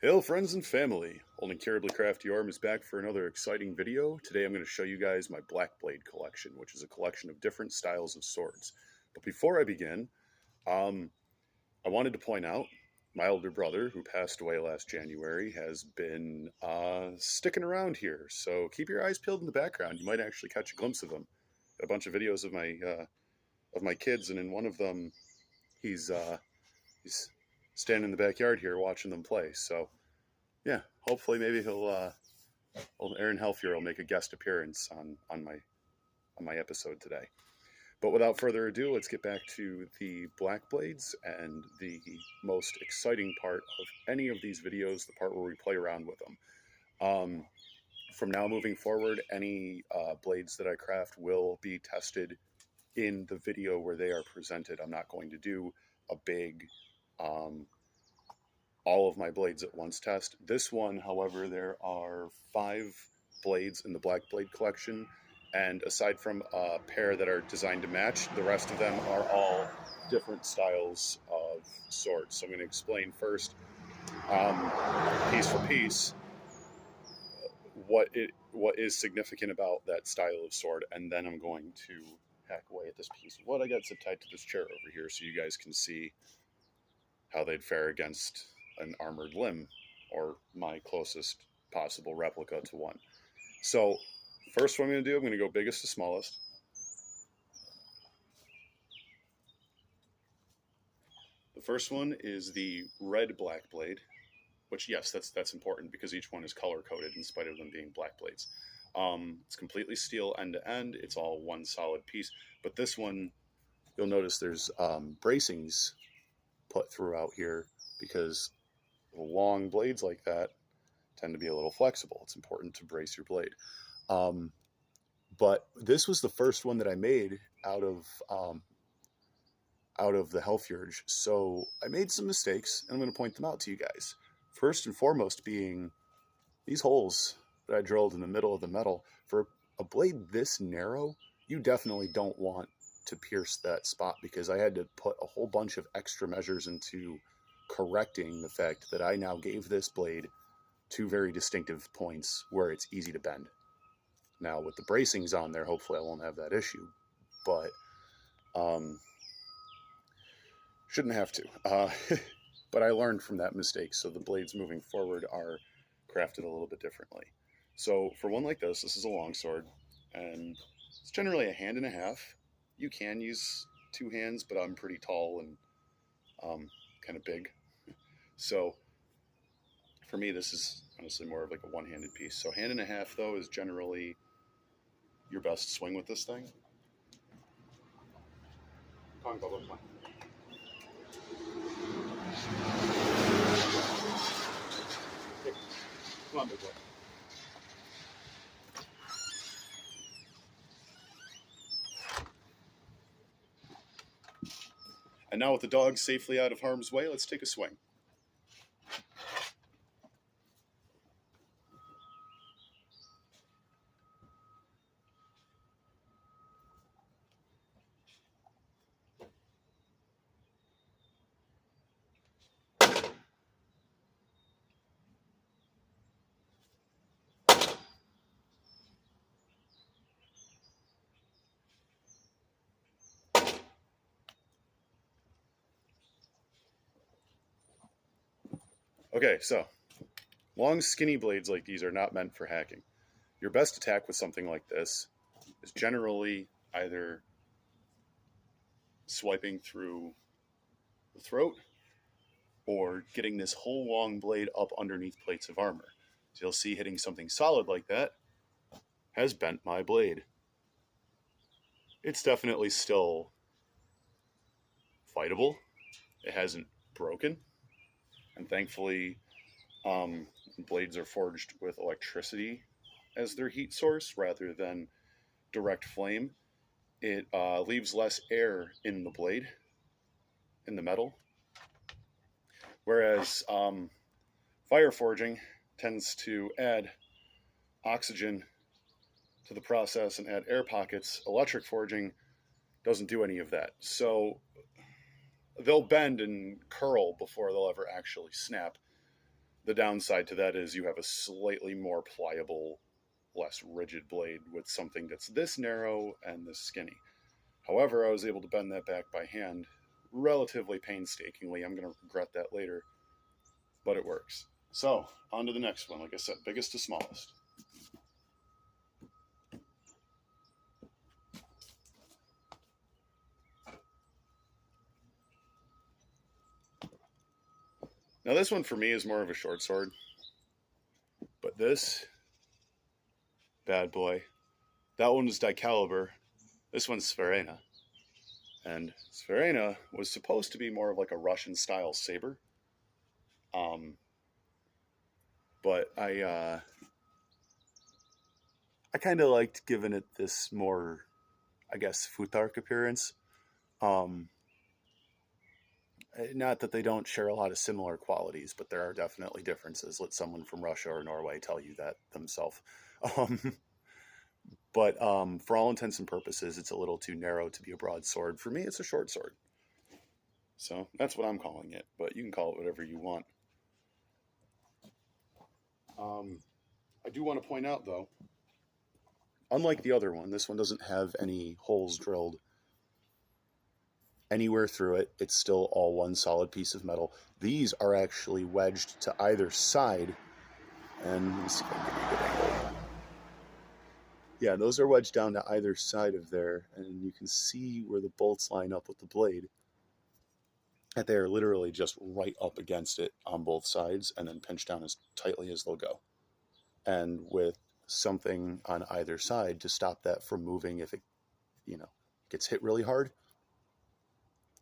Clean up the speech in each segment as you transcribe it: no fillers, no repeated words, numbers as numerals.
Hail friends and family! Old Incurably Crafty Orm is back for another exciting video. Today I'm going to show you guys my Black Blade collection, which is a collection of different styles of swords. But before I begin, I wanted to point out my older brother, who passed away last January, has been sticking around here. So keep your eyes peeled in the background. You might actually catch a glimpse of him. Got a bunch of videos of my kids, and in one of them, he's standing in the backyard here watching them play. So yeah, hopefully maybe old Aaron Helfier will make a guest appearance on my episode today. But without further ado, let's get back to the Black Blades and the most exciting part of any of these videos, the part where we play around with them. From now moving forward, any blades that I craft will be tested in the video where they are presented. I'm not going to do a big all of my blades at once test. This one, however, there are 5 blades in the Black Blade collection, and aside from a pair that are designed to match, the rest of them are all different styles of swords. So I'm going to explain first, piece for piece, what is significant about that style of sword, and then I'm going to hack away at this piece of wood I got zip tied to this chair over here so you guys can see how they'd fare against an armored limb, or my closest possible replica to one. So first what I'm going to do, I'm going to go biggest to smallest. The first one is the red Black Blade, which, yes, that's important because each one is color coded in spite of them being black blades. It's completely steel end to end. It's all one solid piece. But this one, you'll notice there's bracings put throughout here because long blades like that tend to be a little flexible. It's important to brace your blade. But this was the first one that I made out of the Hellfurge, so I made some mistakes, and I'm going to point them out to you guys. First and foremost being these holes that I drilled in the middle of the metal. For a blade this narrow, you definitely don't want to pierce that spot, because I had to put a whole bunch of extra measures into correcting the fact that I now gave this blade 2 very distinctive points where it's easy to bend. Now with the bracings on there, hopefully I won't have that issue, but shouldn't have to. But I learned from that mistake, so the blades moving forward are crafted a little bit differently. So for one like this is a long sword, and it's generally a hand and a half. You can use 2 hands, but I'm pretty tall and kind of big. So for me, this is honestly more of like a one-handed piece. So hand and a half, though, is generally your best swing with this thing. Come on, big boy. And now with the dog safely out of harm's way, let's take a swing. Okay, so long skinny blades like these are not meant for hacking. Your best attack with something like this is generally either swiping through the throat or getting this whole long blade up underneath plates of armor. So you'll see hitting something solid like that has bent my blade. It's definitely still fightable. It hasn't broken. And thankfully, blades are forged with electricity as their heat source rather than direct flame. It leaves less air in the blade, in the metal. Whereas fire forging tends to add oxygen to the process and add air pockets. Electric forging doesn't do any of that. So they'll bend and curl before they'll ever actually snap. The downside to that is you have a slightly more pliable, less rigid blade with something that's this narrow and this skinny. However, I was able to bend that back by hand relatively painstakingly. I'm going to regret that later, but it works. So, on to the next one. Like I said, biggest to smallest. Now, this one for me is more of a short sword, but this bad boy, that one was Dicaliber. This one's Sverena. And Sverena was supposed to be more of like a Russian style saber. But I kind of liked giving it this more, I guess, Futhark appearance. Um, Not that they don't share a lot of similar qualities, but there are definitely differences. Let someone from Russia or Norway tell you that themselves. Um, but for all intents and purposes, it's a little too narrow to be a broadsword. For me, it's a short sword. So that's what I'm calling it, but you can call it whatever you want. I do want to point out, though, unlike the other one, this one doesn't have any holes drilled anywhere through it. It's still all one solid piece of metal. These are actually wedged to either side. And let me see if I can get a good angle. Yeah, those are wedged down to either side of there, and you can see where the bolts line up with the blade. And they are literally just right up against it on both sides, and then pinched down as tightly as they'll go. And with something on either side to stop that from moving if it, gets hit really hard,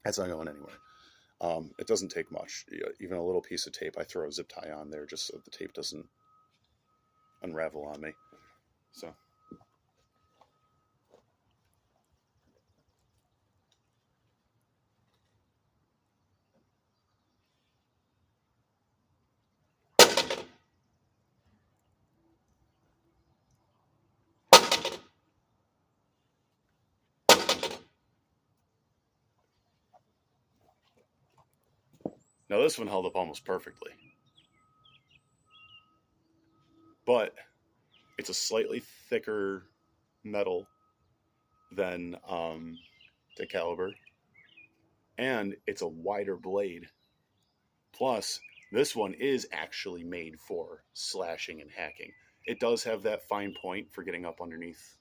that's not going anywhere. It doesn't take much. Even a little piece of tape, I throw a zip tie on there just so the tape doesn't unravel on me. So. Now this one held up almost perfectly. But it's a slightly thicker metal than the caliber, and it's a wider blade. Plus, this one is actually made for slashing and hacking. It does have that fine point for getting up underneath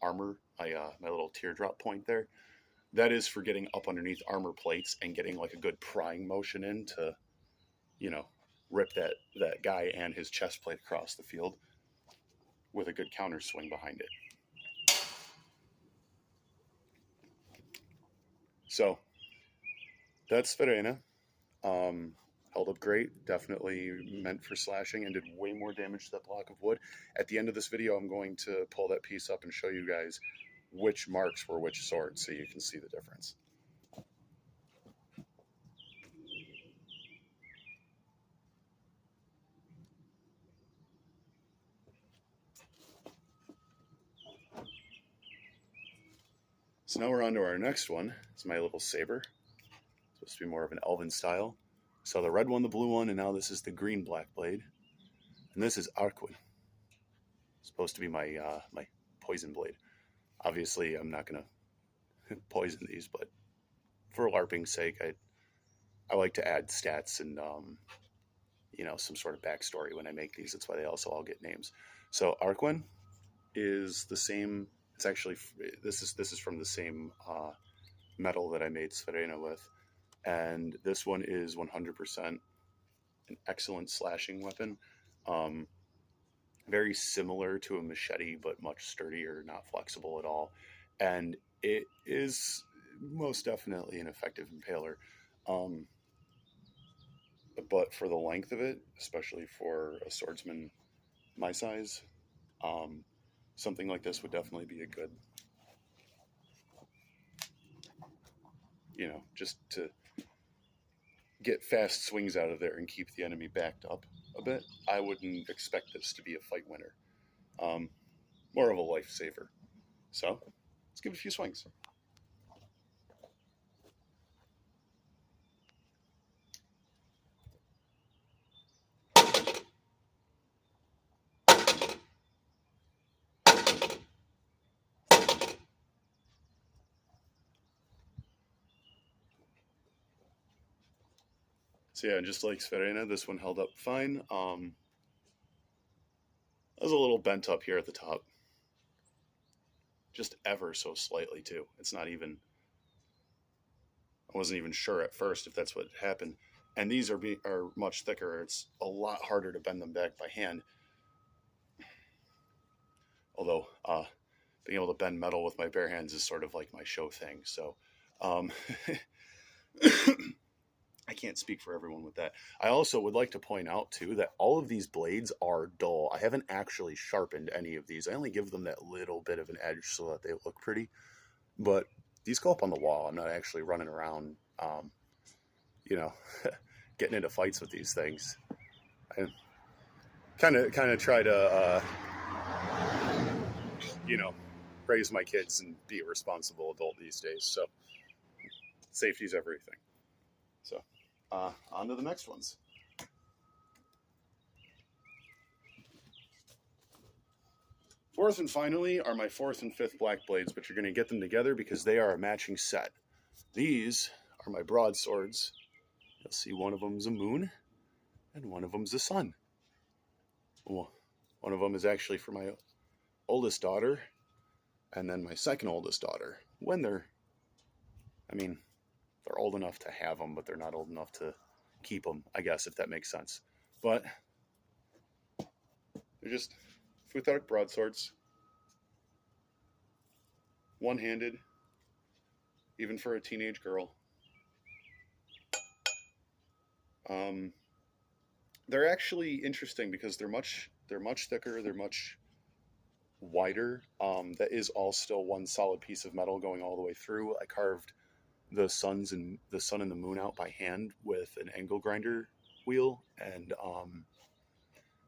armor. My little teardrop point there. That is for getting up underneath armor plates and getting like a good prying motion in to, rip that guy and his chest plate across the field with a good counter swing behind it. So that's Sverena. Held up great, definitely meant for slashing, and did way more damage to that block of wood. At the end of this video, I'm going to pull that piece up and show you guys which marks were which sword so you can see the difference. So now we're on to our next one. It's my little saber. It's supposed to be more of an elven style. So the red one, the blue one, and now this is the green black blade. And this is Arquin. It's supposed to be my my poison blade. Obviously, I'm not going to poison these, but for LARPing's sake, I like to add stats and some sort of backstory when I make these. That's why they also all get names. So Arquin is the same. It's actually this is from the same metal that I made Sverena with, and this one is 100% an excellent slashing weapon. Very similar to a machete, but much sturdier, not flexible at all, and it is most definitely an effective impaler. But for the length of it, especially for a swordsman my size, something like this would definitely be a good, just to get fast swings out of there and keep the enemy backed up a bit. I wouldn't expect this to be a fight winner. More of a lifesaver. So let's give it a few swings. So yeah, just like Sverena, this one held up fine. I was a little bent up here at the top, just ever so slightly too. It's not even. I wasn't even sure at first if that's what happened. And these are much thicker. It's a lot harder to bend them back by hand. Although being able to bend metal with my bare hands is sort of like my show thing. So um, I can't speak for everyone with that. I also would like to point out too that all of these blades are dull. I haven't actually sharpened any of these. I only give them that little bit of an edge so that they look pretty. But these go up on the wall. I'm not actually running around, you know, getting into fights with these things. I kind of try to, you know, raise my kids and be a responsible adult these days. So safety's everything. So on to the next ones. Fourth and finally are my fourth and fifth black blades, but you're going to get them together because they are a matching set. These are my broadswords. You'll see one of them's a moon and one of them's a sun. Well, one of them is actually for my oldest daughter and then my second oldest daughter. When they're old enough to have them, but they're not old enough to keep them, I guess, if that makes sense. But they're just Futhark broadswords. One-handed, even for a teenage girl. They're actually interesting because they're much thicker, they're much wider. That is all still one solid piece of metal going all the way through. I carved the sun and the moon out by hand with an angle grinder wheel and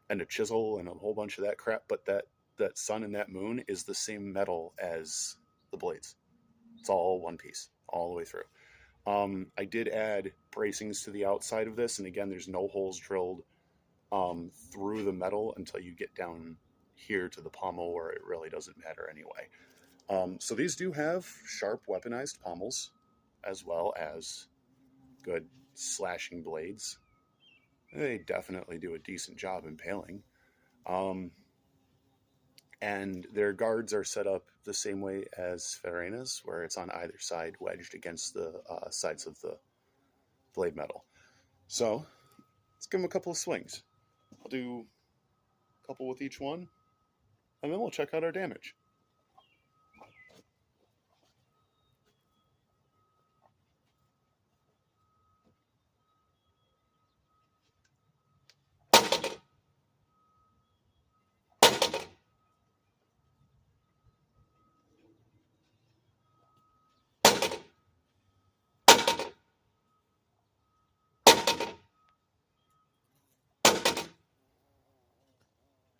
a chisel and a whole bunch of that crap. But that sun and that moon is the same metal as the blades. It's all one piece all the way through. I did add bracings to the outside of this, and again, there's no holes drilled through the metal until you get down here to the pommel, where it really doesn't matter anyway. So these do have sharp weaponized pommels, as well as good slashing blades. They definitely do a decent job impaling. And their guards are set up the same way as Ferena's, where it's on either side, wedged against the sides of the blade metal. So let's give them a couple of swings. I'll do a couple with each one, and then we'll check out our damage.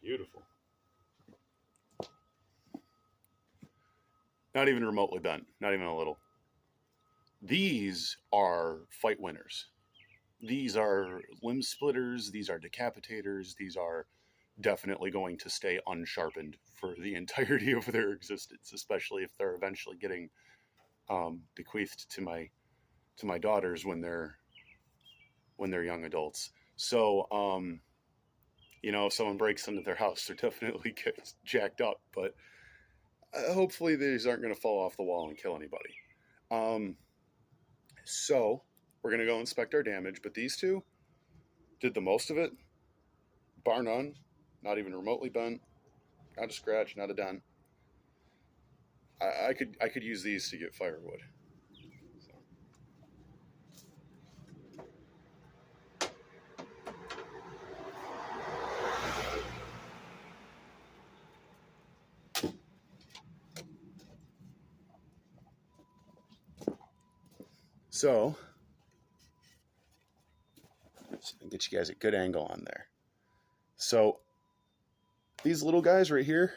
Beautiful. Not even remotely bent, not even a little. These are fight winners. These are limb splitters, these are decapitators, these are definitely going to stay unsharpened for the entirety of their existence, especially if they're eventually getting bequeathed to my daughters when they're young adults. So if someone breaks into their house, they're definitely get jacked up, but hopefully these aren't going to fall off the wall and kill anybody. So we're going to go inspect our damage, but these two did the most of it, bar none, not even remotely bent, not a scratch, not a dent. I could use these to get firewood. So get you guys a good angle on there. So these little guys right here,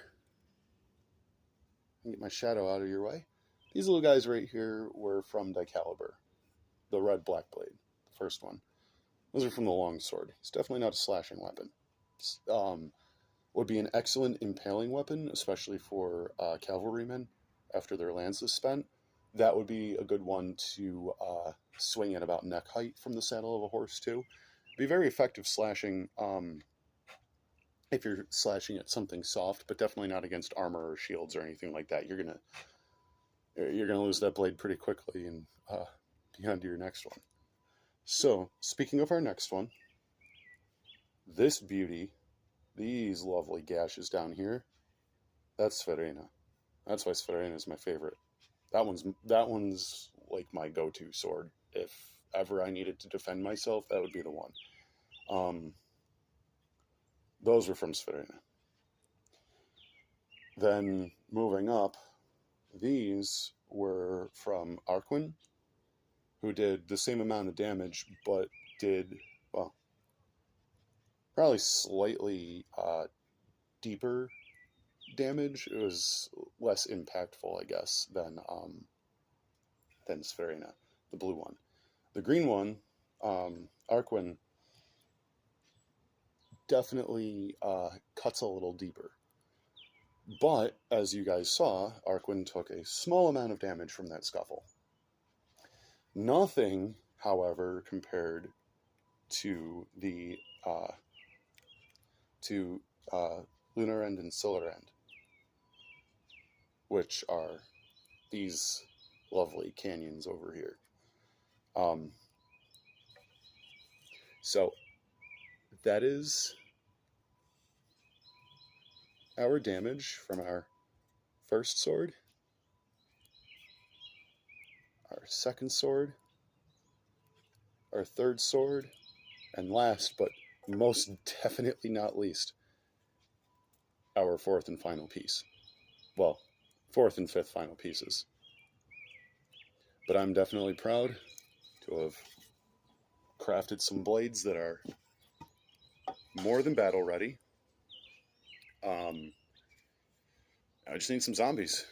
get my shadow out of your way. These little guys right here were from Dicaliber, the red black blade, the first one. Those are from the longsword. It's definitely not a slashing weapon. Would be an excellent impaling weapon, especially for cavalrymen after their lance is spent. that would be a good one to swing at about neck height from the saddle of a horse too. Be very effective slashing if you're slashing at something soft, but definitely not against armor or shields or anything like that. You're gonna lose that blade pretty quickly and be on to your next one. So speaking of our next one, this beauty, these lovely gashes down here, that's Sverena. That's why Sverena is my favorite. That one's like my go-to sword. If ever I needed to defend myself, that would be the one. Those were from Sverena. Then moving up, these were from Arquin, who did the same amount of damage, but did, well, probably slightly deeper damage. It was less impactful, I guess, than Sverena, the blue one. The green one, Arquin, definitely cuts a little deeper. But, as you guys saw, Arquin took a small amount of damage from that scuffle. Nothing, however, compared to the Lunar End and Solar End, which are these lovely canyons over here. So that is our damage from our first sword, our second sword, our third sword, and last but most definitely not least, our fourth and final piece. Well, fourth and fifth final pieces. But I'm definitely proud to have crafted some blades that are more than battle ready. I just need some zombies.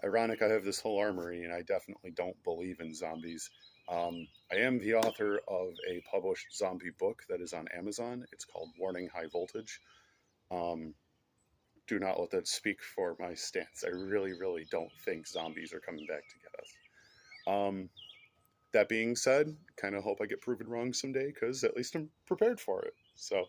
Ironic, I have this whole armory, and I definitely don't believe in zombies. I am the author of a published zombie book that is on Amazon. It's called Warning High Voltage. Do not let that speak for my stance. I really, really don't think zombies are coming back to get us. That being said, kind of hope I get proven wrong someday, because at least I'm prepared for it. So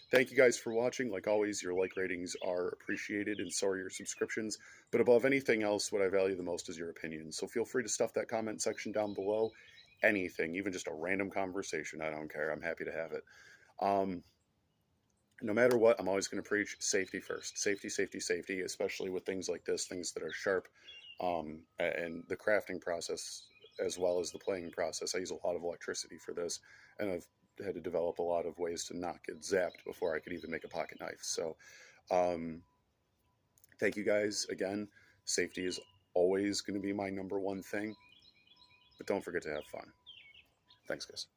thank you guys for watching. Like always, your like ratings are appreciated, and so are your subscriptions. But above anything else, what I value the most is your opinion. So feel free to stuff that comment section down below. Anything, even just a random conversation, I don't care. I'm happy to have it. No matter what, I'm always going to preach safety first. Safety, safety, safety, especially with things like this, things that are sharp, and the crafting process as well as the playing process. I use a lot of electricity for this, and I've had to develop a lot of ways to not get zapped before I could even make a pocket knife. So thank you guys again. Safety is always going to be my number one thing, but don't forget to have fun. Thanks, guys.